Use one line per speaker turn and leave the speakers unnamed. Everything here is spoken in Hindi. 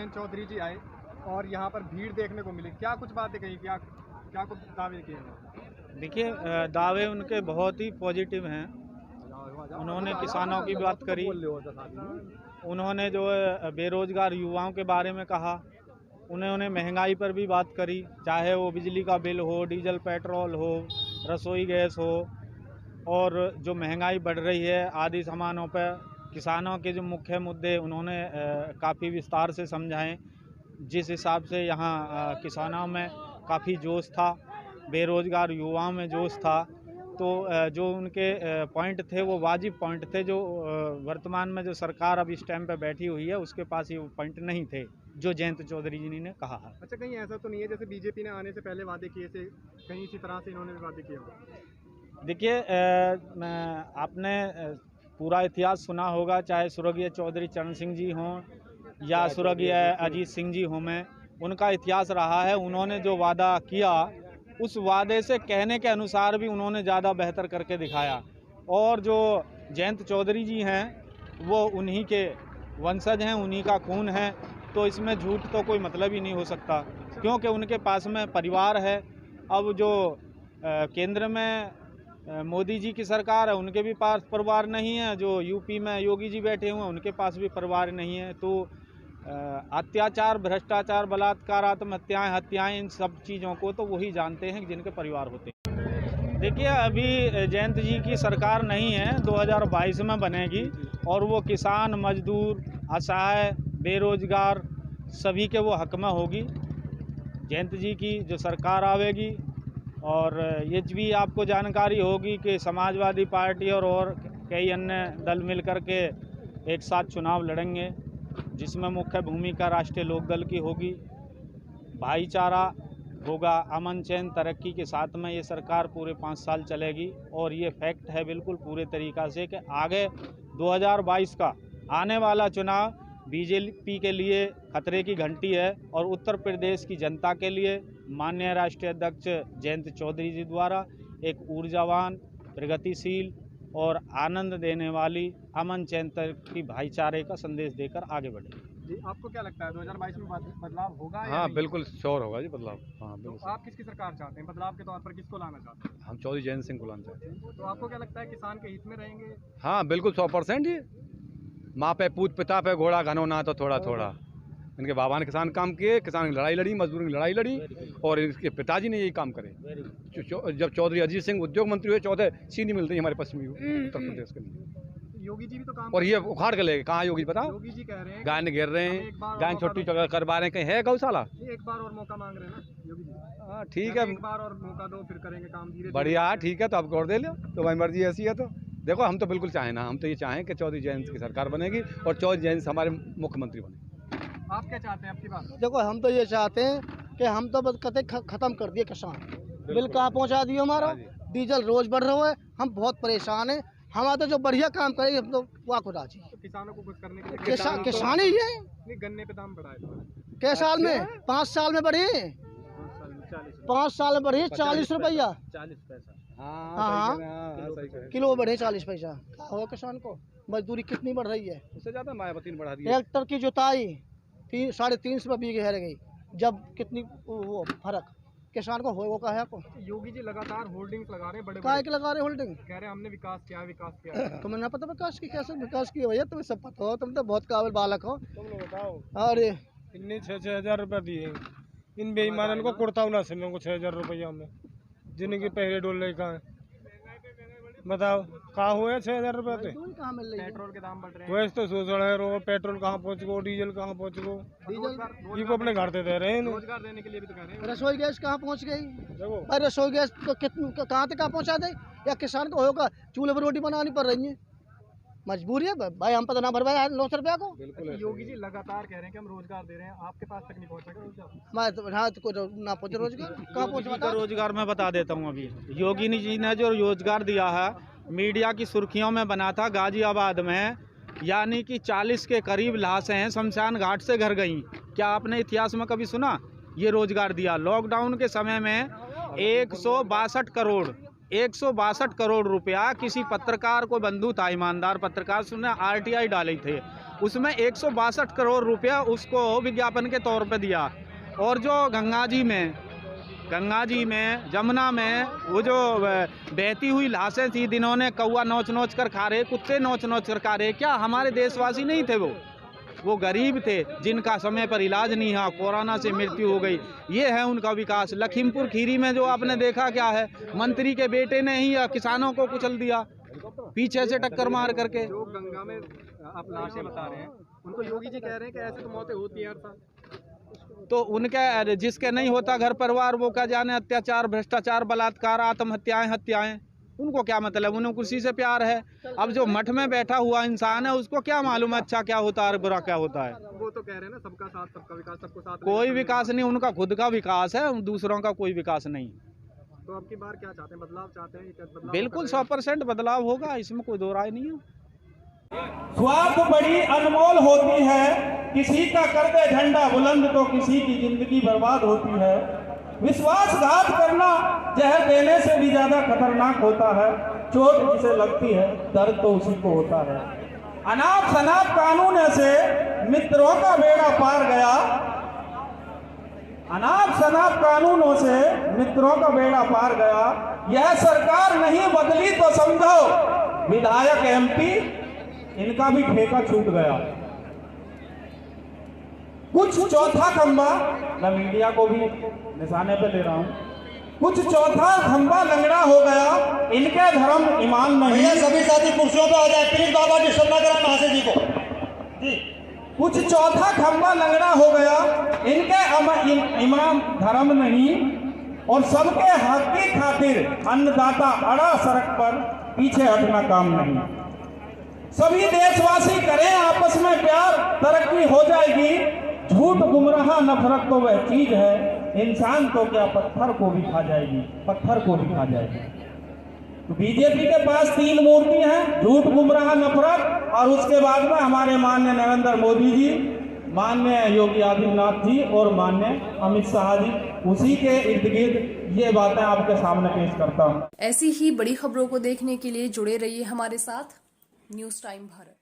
जयंत चौधरी जी आए और यहाँ पर भीड़ देखने को मिली, क्या कुछ बातें कही, क्या क्या कुछ दावे किए हैं?
देखिए, दावे उनके बहुत ही पॉजिटिव हैं। उन्होंने किसानों की बात करी, उन्होंने जो है बेरोजगार युवाओं के बारे में कहा, उन्होंने महंगाई पर भी बात करी, चाहे वो बिजली का बिल हो, डीजल पेट्रोल हो, रसोई गैस हो, और जो महंगाई बढ़ रही है आदि सामानों पर किसानों के जो मुख्य मुद्दे उन्होंने काफ़ी विस्तार से समझाएं। जिस हिसाब से यहाँ किसानों में काफ़ी जोश था, बेरोजगार युवाओं में जोश था, तो जो उनके पॉइंट थे वो वाजिब पॉइंट थे, जो वर्तमान में जो सरकार अब इस टाइम पे बैठी हुई है उसके पास ये पॉइंट नहीं थे जो जयंत चौधरी जी ने कहा है।
अच्छा, कहीं ऐसा तो नहीं है जैसे बीजेपी ने आने से पहले वादे किए थे, कहीं इसी तरह से इन्होंने भी वादे किए होंगे?
देखिए, आपने पूरा इतिहास सुना होगा, चाहे स्वर्गीय चौधरी चरण सिंह जी हों या स्वर्गीय अजीत सिंह जी हों, में उनका इतिहास रहा है। उन्होंने जो वादा किया उस वादे से कहने के अनुसार भी उन्होंने ज़्यादा बेहतर करके दिखाया। और जो जयंत चौधरी जी हैं वो उन्हीं के वंशज हैं, उन्हीं का खून है, तो इसमें झूठ तो कोई मतलब ही नहीं हो सकता, क्योंकि उनके पास में परिवार है। अब जो केंद्र में मोदी जी की सरकार है उनके भी पास परिवार नहीं है, जो यूपी में योगी जी बैठे हुए हैं उनके पास भी परिवार नहीं है। तो अत्याचार, भ्रष्टाचार, बलात्कार, आत्महत्याएं, हत्याएं, इन सब चीज़ों को तो वही जानते हैं जिनके परिवार होते हैं। देखिए, अभी जयंत जी की सरकार नहीं है, 2022 में बनेगी, और वो किसान, मजदूर, असहाय, बेरोजगार सभी के वो हक में होगी जयंत जी की जो सरकार आवेगी। और ये भी आपको जानकारी होगी कि समाजवादी पार्टी और कई अन्य दल मिलकर के एक साथ चुनाव लड़ेंगे, जिसमें मुख्य भूमिका राष्ट्रीय लोकदल की होगी। भाईचारा होगा, अमन चैन तरक्की के साथ में ये सरकार पूरे 5 साल चलेगी। और ये फैक्ट है बिल्कुल पूरे तरीक़ा से कि आगे 2022 का आने वाला चुनाव बीजेपी के लिए खतरे की घंटी है, और उत्तर प्रदेश की जनता के लिए माननीय राष्ट्रीय अध्यक्ष जयंत चौधरी जी द्वारा एक ऊर्जावान, प्रगतिशील और आनंद देने वाली अमन चैन की भाईचारे का संदेश देकर आगे बढ़ेगी।
जी, आपको क्या लगता है 2022 में बदलाव होगा?
हाँ, बिल्कुल श्योर होगा जी बदलाव। हाँ,
तो
बिल्कुल।
आप किसकी सरकार चाहते हैं? बदलाव के तौर पर किसको लाना चाहते हैं?
हम चौधरी जयंत सिंह को लाना चाहते हैं।
तो आपको क्या लगता है किसान के हित में रहेंगे?
हाँ, बिल्कुल 100% जी। माँ पे पूत, पिता पे घोड़ा, घनो ना तो थोड़ा थोड़ा। इनके बाबा ने किसान काम किए, किसान की लड़ाई लड़ी, मजदूरों की लड़ाई लड़ी, और इनके पिताजी ने यही काम करे। जब चौधरी अजीत सिंह उद्योग मंत्री हुए, 14 सीढ़ी मिल रही हमारे पश्चिमी उत्तर प्रदेश के लिए।
योगी जी भी तो काम
और ये उखाड़ के ले कहाँ योगी बताओ?
योगी जी कह रहे हैं
गाय घेर रहे हैं, गाय छोटी करवा रहे हैं, कहीं है गौशाला?
एक बार और मौका मांग रहे हैं ना योगी जी।
हाँ, ठीक है,
एक बार और मौका दो, फिर करेंगे काम धीरे।
बढ़िया, ठीक है, तो आपको और दे लो, तो भाई मर्जी ऐसी है। तो देखो, हम तो बिल्कुल चाहें ना, हम तो ये चाहें कि चौधरी जयंत की सरकार बनेगी और चौधरी जयंत हमारे मुख्यमंत्री बने।
आप क्या चाहते हैं आपकी बात?
देखो, हम तो ये चाहते हैं कि हम तो बस कतई खत्म कर दिए किसान, बिल कहाँ पहुँचा दिए हमारा, डीजल रोज बढ़ रहा है, हम बहुत परेशान हैं। हमारा तो जो बढ़िया काम करेंगे हम तो वाह खुदा जी।
तो किसानों को कुछ करने के लिए
किसान ही है।
गन्ने पे दाम बढ़ाए
कै साल में? 5 साल में बढ़े, 5 साल में बढ़े 40 रुपया,
40 पैसा।
हाँ, किलो बढ़े 40 पैसा। क्या हुआ किसान को? मजदूरी कितनी बढ़ रही है?
उससे ज़्यादा मायावती ने बढ़ा दिया।
ट्रैक्टर की जुताई 3.5 रुपये बीघे रह गई, जब कितनी वो फर्क किसान को होगा कहा को?
योगी जी लगातार होल्डिंग्स लगा रहे हैं, बड़े
काय के लगा रहे होल्डिंग?
कह रहे हैं हमने विकास किया, विकास किया।
तुम्हें ना पता विकास की? कैसे विकास की भैया? तुम्हें सब पता हो, तुम तो बहुत काबिल बालक हो।
तुम लोग बताओ।
अरे
इनने 6-6 हजार रुपये दिए इन बेईमानों को, कुर्ता ना सिलों को 6 हजार रुपया में, जिनके पहले डोले का है बताओ कहाँ हुए 6 हजार रुपये थे?
कहाँ मिल रही है?
पेट्रोल के दाम बढ़ रहे हैं।
वैसे तो शोषण है, रो पेट्रोल कहाँ पहुँच गो, डीजल कहाँ पहुँच गो, ये को अपने घर से दे रहे हैं।
रोजगार देने के लिए भी तो कह रहे हैं।
रसोई गैस कहाँ पहुँच गई?
देखो,
भाई रसोई गैस तो कितनी कहाँ तक पहुँचा दे? या किसान को होगा चूल्हे पर रोटी बनानी पड़ रही है, मजबूरी है भाई, हम पता ना भरवाए 900 रुपया को।
योगी जी लगातार कह रहे हैं कि हम रोजगार दे रहे हैं, आपके पास तक नहीं पहुँचेगा रोजगार?
मैं तो हाँ तो ना पहुँचे रोजगार, कहाँ पहुँचे?
रोजगार मैं बता देता हूँ। अभी योगी जी ने जो रोजगार दिया है मीडिया की सुर्खियों में बना था गाजियाबाद में, यानी कि 40 के करीब लाशें हैं शमशान घाट से घर गई। क्या आपने इतिहास में कभी सुना? ये रोजगार दिया। लॉकडाउन के समय में 162 करोड़ 162 करोड़ रुपया किसी पत्रकार को बंधु था, ईमानदार पत्रकार, उसने RTI डाले थे, उसमें 162 करोड़ रुपया उसको विज्ञापन के तौर पे दिया। और जो गंगा जी में जमुना में वो जो बहती हुई लाशें थी, जिन्होंने कौवा नोच नोच कर खा रहे, कुत्ते नोच नोच कर खा रहे, क्या हमारे देशवासी नहीं थे? वो गरीब थे जिनका समय पर इलाज नहीं हुआ, कोरोना से मृत्यु हो गई। ये है उनका विकास। लखीमपुर खीरी में जो आपने देखा क्या है, मंत्री के बेटे ने ही किसानों को कुचल दिया पीछे से टक्कर मार करके।
जो गंगा में आप लाशें बता रहे हैं, उनको योगी जी कह रहे हैं कि ऐसे तो मौतें होती हैं।
तो उनके जिसके नहीं होता घर परिवार, वो क्या जाने अत्याचार, भ्रष्टाचार, बलात्कार, आत्महत्याएं, हत्याएं, उनको क्या मतलब? उन्हें कुर्सी से प्यार है। अब जो मठ में बैठा हुआ इंसान है, उसको क्या मालूम है अच्छा क्या होता है और बुरा क्या होता है?
वो तो कह रहे हैं ना, सबका साथ सबका विकास, सबको साथ।
कोई विकास नहीं, उनका खुद का विकास है, दूसरों का कोई विकास नहीं।
तो अब की बार क्या चाहते हैं? बदलाव चाहते हैं?
बिल्कुल 100% बदलाव होगा, इसमें कोई दो राय नहीं है।
स्वार्थ बड़ी अनमोल होती है, किसी का कर दे झंडा बुलंद तो किसी की जिंदगी बर्बाद होती है। विश्वासघात करना जहर देने से भी ज्यादा खतरनाक होता है। चोट जिसे लगती है दर्द तो उसी को होता है। अनाप शनाप कानून से मित्रों का बेड़ा पार गया, अनाप शनाप कानूनों से मित्रों का बेड़ा पार गया। यह सरकार नहीं बदली तो समझो विधायक MP इनका भी ठेका छूट गया। कुछ चौथा खंबा, मैं मीडिया को भी निशाने पे ले रहा हूं, कुछ चौथा खंबा लंगड़ा हो गया, इनके धर्म ईमान नहीं।
सभी साथी कुर्सियों पे आ जाए प्लीज, बाबा डिस्टर्ब ना करें महाशय जी को जी।
कुछ चौथा खंबा लंगड़ा हो गया, इनके ईमान धर्म नहीं। और सबके हक की खातिर अन्नदाता अड़ा सड़क पर, पीछे हटना काम नहीं। सभी देशवासी करें आपस में प्यार, तरक्की हो जाएगी। झूठ गुमराह नफरत तो वह चीज है, इंसान तो क्या पत्थर को भी खा जाएगी, पत्थर को भी खा जाएगी। तो बीजेपी के पास 3 मूर्ति हैं, झूठ गुमराह नफरत, और उसके बाद में हमारे माननीय नरेंद्र मोदी जी, माननीय योगी आदित्यनाथ जी और माननीय अमित शाह जी। उसी के इर्द गिर्द ये बातें आपके सामने पेश करता हूँ।
ऐसी ही बड़ी खबरों को देखने के लिए जुड़े रहिए हमारे साथ। News time Bharat.